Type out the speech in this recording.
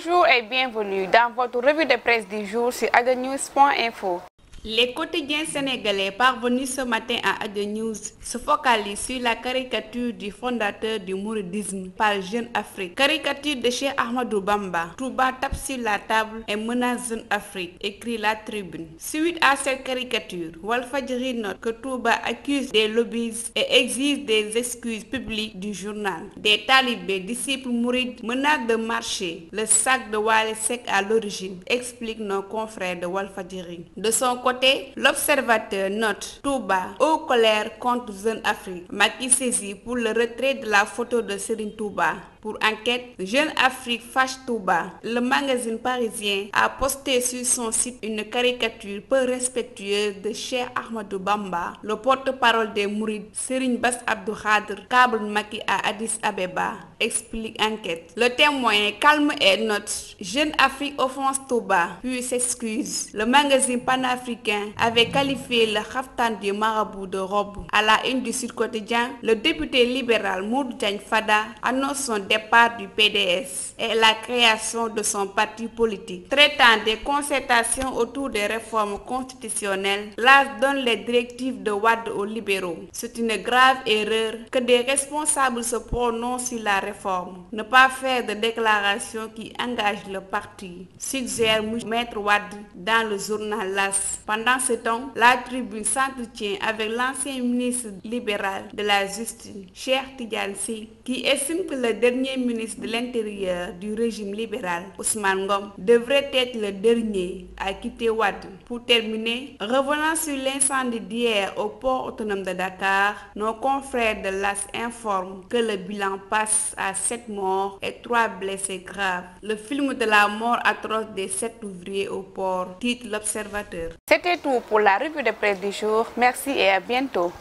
Bonjour et bienvenue dans votre revue de presse du jour sur adenews.info. Les quotidiens sénégalais parvenus ce matin à Ade News se focalisent sur la caricature du fondateur du mouridisme par Jeune Afrique. Caricature de Cheikh Ahmadou Bamba. Touba tape sur la table et menace Jeune Afrique, écrit la Tribune. Suite à cette caricature, Walfadjri note que Touba accuse des lobbies et exige des excuses publiques du journal. Des talibés, disciples mourides, menacent de marcher. Le sac de Wally Seck à l'origine, expliquent nos confrères de Walfadjri. De son côté, l'Observateur note Touba, haut colère contre Jeune Afrique. Macky saisi pour le retrait de la photo de Serigne Touba. Pour enquête, Jeune Afrique fâche Touba. Le magazine parisien a posté sur son site une caricature peu respectueuse de Cheikh Ahmadou Bamba, le porte-parole des Mourides, Serigne Bass Abdou Khadre, câble Macky à Addis Abeba, explique enquête. Le Témoin calme et note Jeune Afrique offense Touba, puis s'excuse. Le magazine panafricain avait qualifié le khaftan du marabout de robe. À la une du Sud Quotidien, le député libéral Modou Diagne Fada annonce son départ du PDS et la création de son parti politique. Traitant des concertations autour des réformes constitutionnelles, l'AS donne les directives de Wade aux libéraux. C'est une grave erreur que des responsables se prononcent sur la réforme. Ne pas faire de déclarations qui engagent le parti, suggère Maître Wade dans le journal l'AS. Pendant ce temps, la Tribune s'entretient avec l'ancien ministre libéral de la Justice, Cheikh Tidiane Sy, qui estime que le dernier ministre de l'Intérieur du régime libéral, Ousmane Ngom, devrait être le dernier à quitter Wade. Pour terminer, revenant sur l'incendie d'hier au port autonome de Dakar, nos confrères de l'AS informent que le bilan passe à 7 morts et 3 blessés graves. Le film de la mort atroce des 7 ouvriers au port, titre l'Observateur. C'était tout pour la revue de presse du jour. Merci et à bientôt.